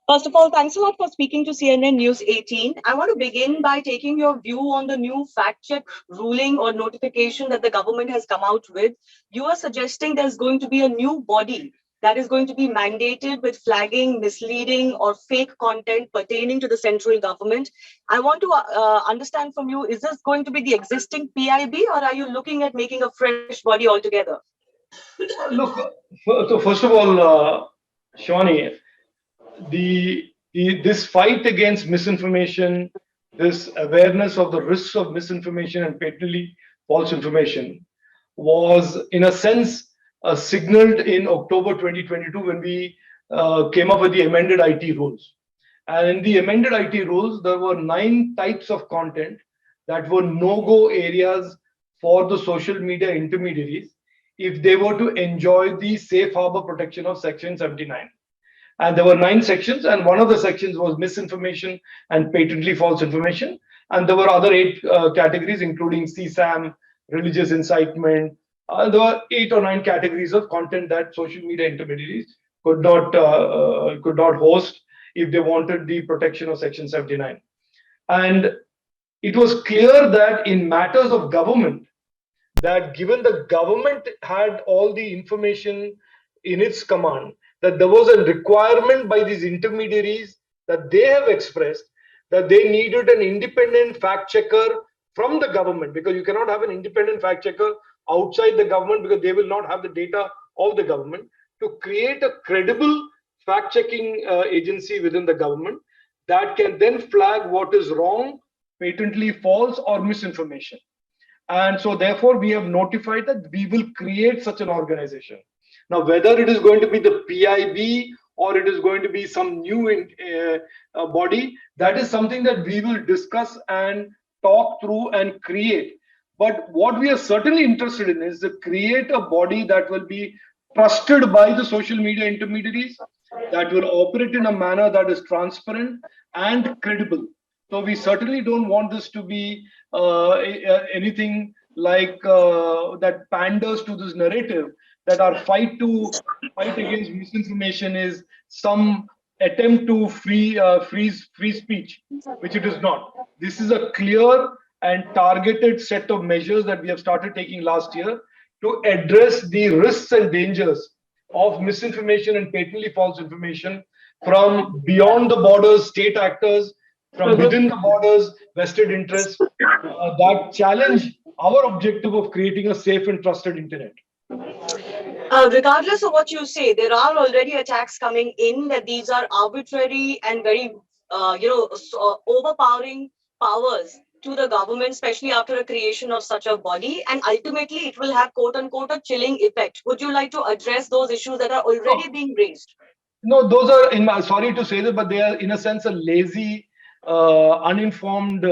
First of all, thanks a lot for speaking to CNN News 18. I want to begin by taking your view on the new fact check ruling or notification that the government has come out with. You are suggesting there's going to be a new body that is going to be mandated with flagging misleading or fake content pertaining to the central government. I want to understand from you, is this going to be the existing PIB, or are you looking at making a fresh body altogether? Look, so first of all, Shivani, this fight against misinformation, this awareness of the risks of misinformation and patently false information, was in a sense signaled in October 2022 when we came up with the amended IT rules. And in the amended IT rules, there were 9 types of content that were no-go areas for the social media intermediaries if they were to enjoy the safe harbor protection of Section 79. And there were 9 sections, and one of the sections was misinformation and patently false information. And there were other 8 categories, including CSAM, religious incitement. There were 8 or 9 categories of content that social media intermediaries could not host if they wanted the protection of Section 79. And it was clear that in matters of government, that given the government had all the information in its command, that there was a requirement by these intermediaries that they have expressed that they needed an independent fact checker from the government, because you cannot have an independent fact checker outside the government because they will not have the data of the government, to create a credible fact checking agency within the government that can then flag what is wrong, patently false, or misinformation. And so, therefore, we have notified that we will create such an organization. Now, whether it is going to be the PIB or it is going to be some new body, that is something that we will discuss and talk through and create. But what we are certainly interested in is to create a body that will be trusted by the social media intermediaries, that will operate in a manner that is transparent and credible. So we certainly don't want this to be anything like that panders to this narrative that our fight against misinformation is some attempt to free speech, which it is not. This is a clear and targeted set of measures that we have started taking last year to address the risks and dangers of misinformation and patently false information from beyond the borders, state actors, from within the borders, vested interests that challenge our objective of creating a safe and trusted internet. Regardless of what you say, there are already attacks coming in that these are arbitrary and very, overpowering powers to the government, especially after a creation of such a body. And ultimately, it will have quote unquote a chilling effect. Would you like to address those issues that are already No, being raised? no, those are, sorry to say that, but they are in a sense a lazy, uninformed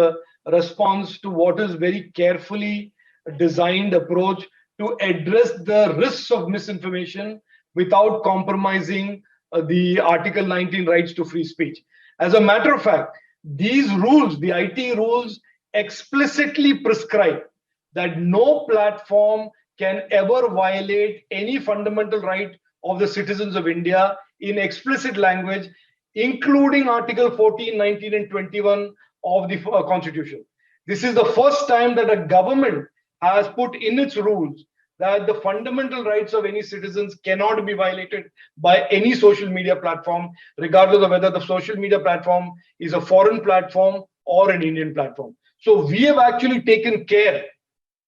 response to what is very carefully designed approach to address the risks of misinformation without compromising the Article 19 rights to free speech. As a matter of fact, these rules, the IT rules, explicitly prescribe that no platform can ever violate any fundamental right of the citizens of India in explicit language, including Article 14, 19, and 21 of the Constitution. This is the first time that a government has put in its rules that the fundamental rights of any citizens cannot be violated by any social media platform, regardless of whether the social media platform is a foreign platform or an Indian platform. So we have actually taken care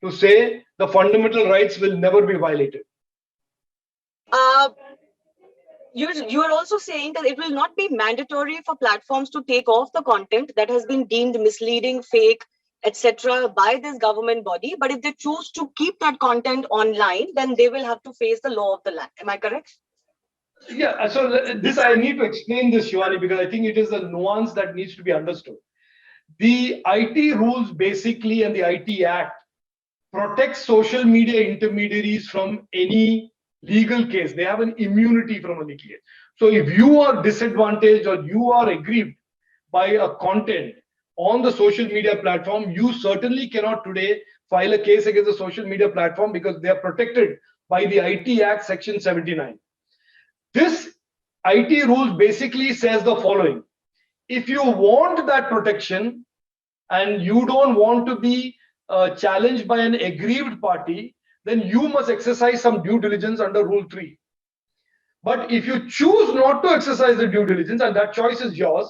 to say the fundamental rights will never be violated. Uh, you are also saying that it will not be mandatory for platforms to take off the content that has been deemed misleading, fake, etc. by this government body. But if they choose to keep that content online, then they will have to face the law of the land. Am I correct? Yeah, so this I need to explain this, Shivani, because I think it is a nuance that needs to be understood. The IT rules basically and the IT Act protects social media intermediaries from any legal case. They have an immunity from a legal case. So if you are disadvantaged or you are aggrieved by a content on the social media platform, you certainly cannot today file a case against the social media platform because they are protected by the IT Act Section 79. This IT rules basically says the following. If you want that protection and you don't want to be challenged by an aggrieved party, then you must exercise some due diligence under Rule 3. But if you choose not to exercise the due diligence and that choice is yours,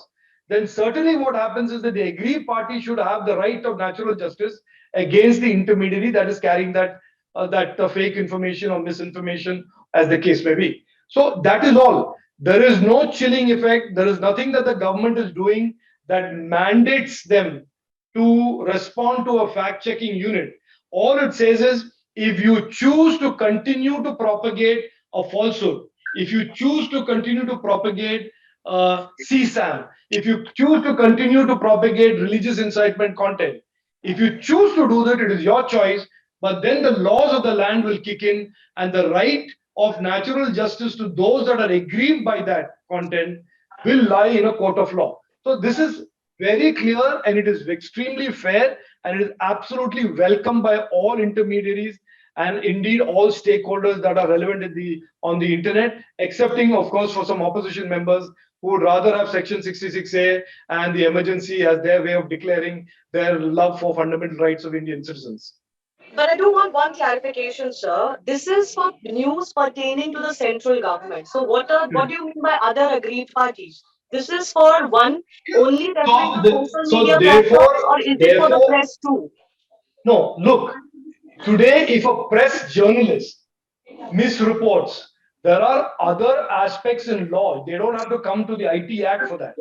then certainly what happens is that the aggrieved party should have the right of natural justice against the intermediary that is carrying that fake information or misinformation, as the case may be. So that is all. There is no chilling effect. There is nothing that the government is doing that mandates them to respond to a fact-checking unit. All it says is if you choose to continue to propagate a falsehood, if you choose to continue to propagate CSAM, if you choose to continue to propagate religious incitement content, if you choose to do that, it is your choice. But then the laws of the land will kick in, and the right of natural justice to those that are aggrieved by that content will lie in a court of law. So this is very clear and it is extremely fair and it is absolutely welcomed by all intermediaries and indeed all stakeholders that are relevant on the internet, excepting of course for some opposition members who would rather have section 66A and the emergency as their way of declaring their love for fundamental rights of Indian citizens. But I do want one clarification, sir. This is for news pertaining to the central government. So what do you mean by other aggrieved parties? This is for one only referring to social So media platforms, or is it for the therefore, press too? no, look, today if a press journalist misreports, there are other aspects in law. They don't have to come to the IT Act for that.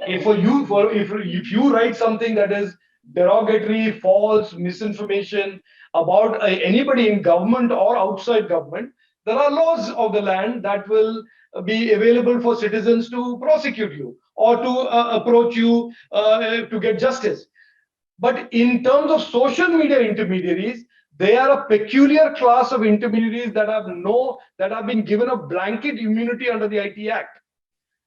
If you write something that is derogatory, false, misinformation about anybody in government or outside government, there are laws of the land that will be available for citizens to prosecute you or to approach you to get justice. But in terms of social media intermediaries, they are a peculiar class of intermediaries that have been given a blanket immunity under the IT Act.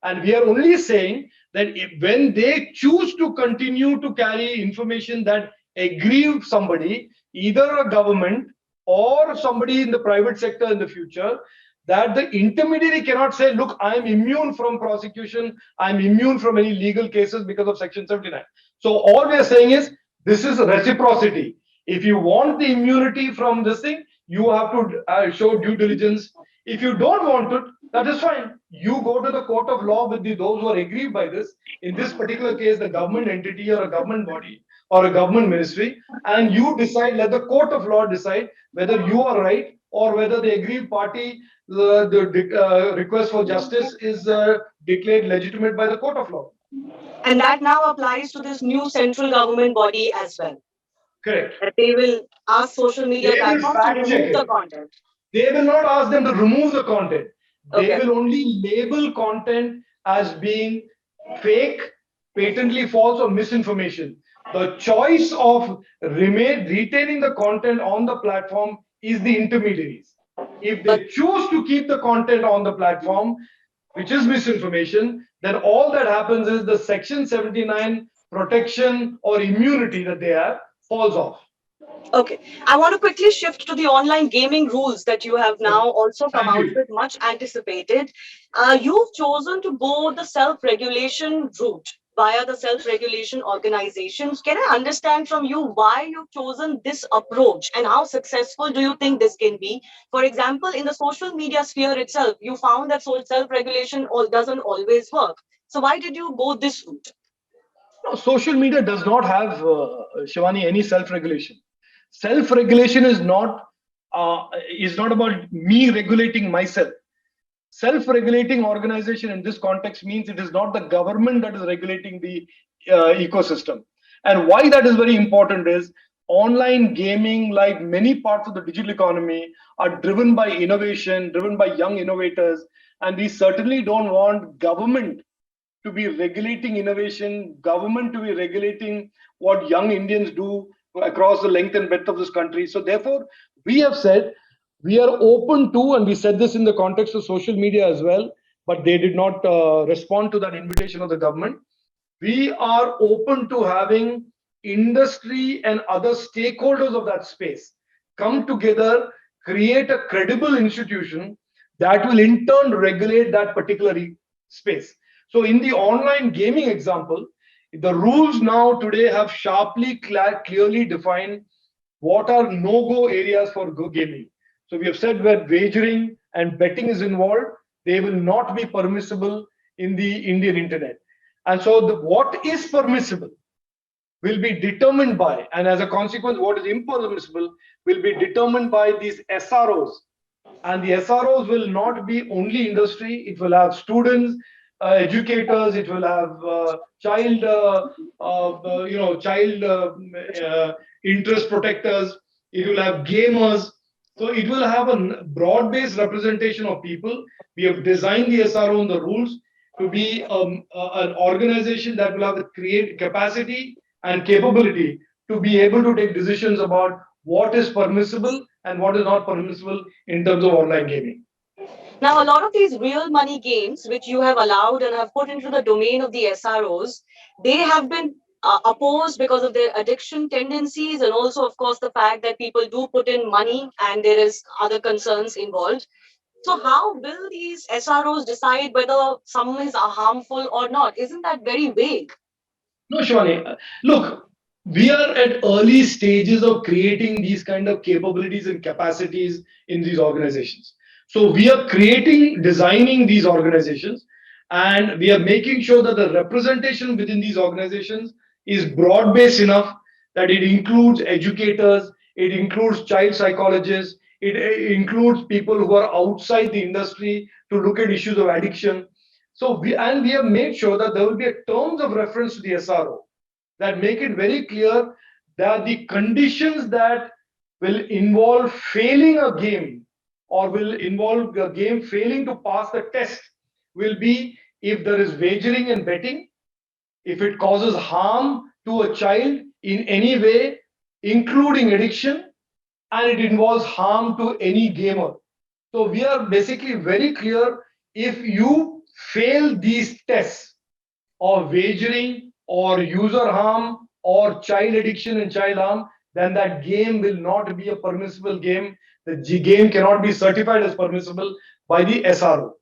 And we are only saying that when they choose to continue to carry information that aggrieve somebody, either a government or somebody in the private sector in the future, that the intermediary cannot say, look, I'm immune from prosecution, I'm immune from any legal cases because of Section 79. So all we are saying is this is reciprocity. If you want the immunity from this thing, you have to show due diligence. If you don't want it, that is fine. You go to the court of law with those who are aggrieved by this. In this particular case, the government entity or a government body or a government ministry, and you decide, let the court of law decide whether you are right or whether the aggrieved party, the request for justice is declared legitimate by the court of law. And that now applies to this new central government body as well. Correct. That they will ask social media They will platforms to fact check remove the it. content. They will not ask them to remove the content. They Okay. will only label content as being fake, patently false, or misinformation. The choice of retaining the content on the platform is the intermediaries. If they choose to keep the content on the platform, which is misinformation, then all that happens is the Section 79 protection or immunity that they have falls off. Okay. I want to quickly shift to the online gaming rules that you have now also come Thank out you. with, much anticipated. You've chosen to go the self-regulation route via the self-regulation organizations. Can I understand from you why you've chosen this approach and how successful do you think this can be? For example, in the social media sphere itself, you found that self-regulation doesn't always work. So why did you go this route? No, social media does not have, Shivani, any self-regulation. Self-regulation is not about me regulating myself. Self-regulating organization in this context means it is not the government that is regulating the ecosystem. And why that is very important is online gaming, like many parts of the digital economy, are driven by innovation, driven by young innovators, and we certainly don't want government to be regulating innovation, government to be regulating what young Indians do across the length and breadth of this country. So therefore, we have said we are open to, and we said this in the context of social media as well, but they did not respond to that invitation of the government. We are open to having industry and other stakeholders of that space come together, create a credible institution that will in turn regulate that particular space. So in the online gaming example, the rules now today have sharply, clearly defined what are no-go areas for gaming. So we have said where wagering and betting is involved, they will not be permissible in the Indian internet. And so what is permissible will be determined by, and as a consequence, what is impermissible will be determined by these SROs. And the SROs will not be only industry, it will have students, educators, it will have child interest protectors, it will have gamers. So it will have a broad-based representation of people. We have designed the SRO and the rules to be an organization that will have the create capacity and capability to be able to take decisions about what is permissible and what is not permissible in terms of online gaming. Now, a lot of these real money games, which you have allowed and have put into the domain of the SROs, they have been opposed because of their addiction tendencies, and also, of course, the fact that people do put in money and there is other concerns involved. So, how will these SROs decide whether some is harmful or not? Isn't that very vague? No, Shivani, look, we are at early stages of creating these kind of capabilities and capacities in these organizations. So we are creating, designing these organizations, and we are making sure that the representation within these organizations is broad-based enough that it includes educators, it includes child psychologists, it includes people who are outside the industry to look at issues of addiction. So we have made sure that there will be a terms of reference to the SRO that make it very clear that the conditions that will involve failing a game or will involve a game failing to pass the test will be if there is wagering and betting, if it causes harm to a child in any way, including addiction, and it involves harm to any gamer. So we are basically very clear, if you fail these tests of wagering or user harm or child addiction and child harm, then that game will not be a permissible game. The game cannot be certified as permissible by the SRO,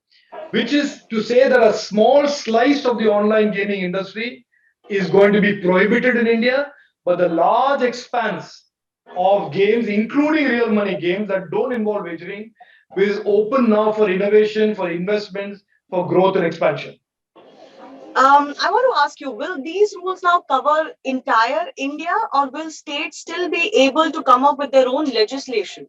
which is to say that a small slice of the online gaming industry is going to be prohibited in India, but the large expanse of games, including real money games that don't involve wagering, is open now for innovation, for investments, for growth and expansion. I want to ask you, will these rules now cover entire India, or will states still be able to come up with their own legislation?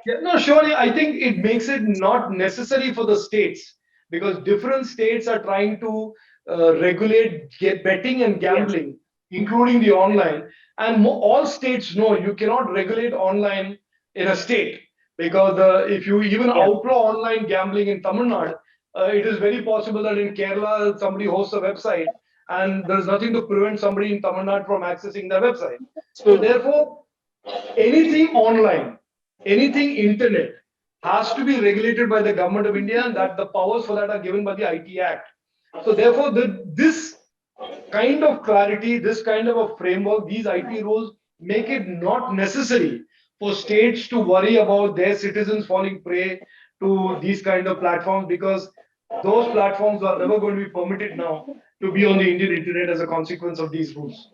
Yeah, no, surely I think it makes it not necessary for the states because different states are trying to regulate betting and Yes. gambling, including the online. And all states know you cannot regulate online in a state because if you even Yeah. outlaw online gambling in Tamil Nadu, it is very possible that in Kerala somebody hosts a website and there's nothing to prevent somebody in Tamil Nadu from accessing their website. So Hmm. therefore, anything online, anything internet has to be regulated by the government of India, and that the powers for that are given by the IT Act. So therefore, this kind of clarity, this kind of a framework, these IT rules make it not necessary for states to worry about their citizens falling prey to these kind of platforms because those platforms are never going to be permitted now to be on the Indian internet as a consequence of these rules.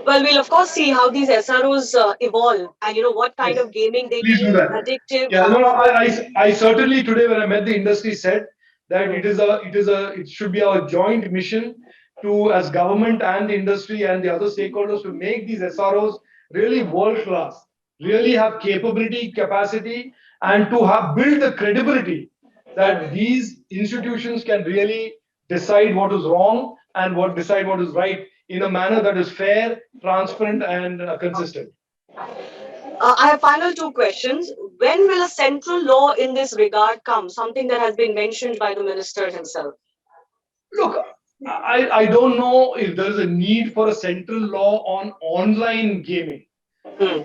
Well, we'll of course see how these SROs evolve, and what kind Yes. of gaming they Please do deem that. addictive, Yeah, no, no, harmful. I certainly today when I met the industry said that Hmm. it should be our joint mission to as government and the industry and the other stakeholders to make these SROs really world class, really have capability, capacity, and to have build the credibility that Hmm. these institutions can really decide what is wrong and decide what is right in a manner that is fair, transparent, and consistent. I have final two questions. When will a central law in this regard come? Something that has been mentioned by the minister himself. Look, I don't know if there is a need for a central law on online gaming. Hmm.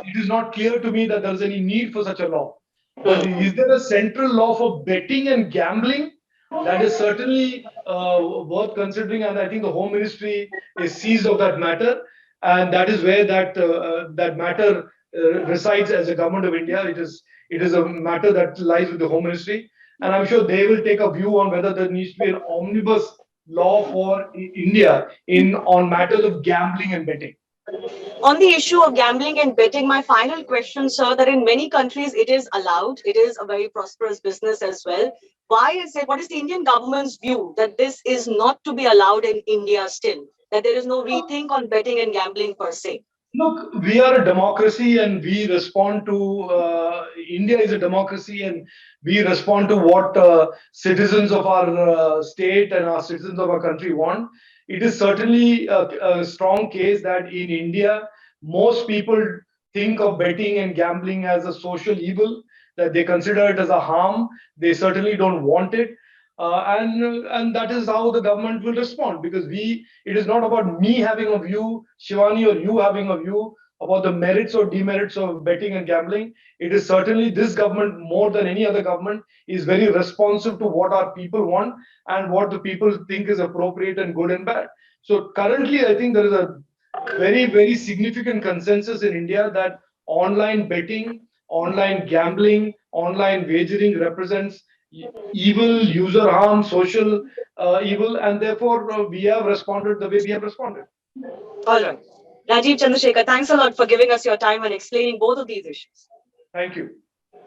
It is not clear to me that there is any need for such a law. But Hmm. is there a central law for betting and gambling? That is certainly worth considering, and I think the Home Ministry is seized of that matter, and that is where that matter resides as a government of India. It is a matter that lies with the Home Ministry. and I'm sure they will take a view on whether there needs to be an omnibus law for India on matters of gambling and betting. On the issue of gambling and betting, my final question, sir, that in many countries it is allowed. It is a very prosperous business as well. Why is it, what is the Indian government's view that this is not to be allowed in India still? That there is no rethink on betting and gambling per se? Look, we are a democracy and we respond to, India is a democracy and we respond to what citizens of our state and our citizens of our country want. It is certainly a strong case that in India, most people think of betting and gambling as a social evil, that they consider it as a harm. They certainly don't want it. And that is how the government will respond, because it is not about me having a view, Shivani, or you having a view about the merits or demerits of betting and gambling. It is certainly this government, more than any other government, is very responsive to what our people want and what the people think is appropriate and good and bad. So currently, I think there is a very, very significant consensus in India that online betting, online gambling, online wagering represents evil, user harm, social evil, and therefore we have responded the way we have responded. All right. Rajiv Chandrasekhar, thanks a lot for giving us your time and explaining both of these issues. Thank you.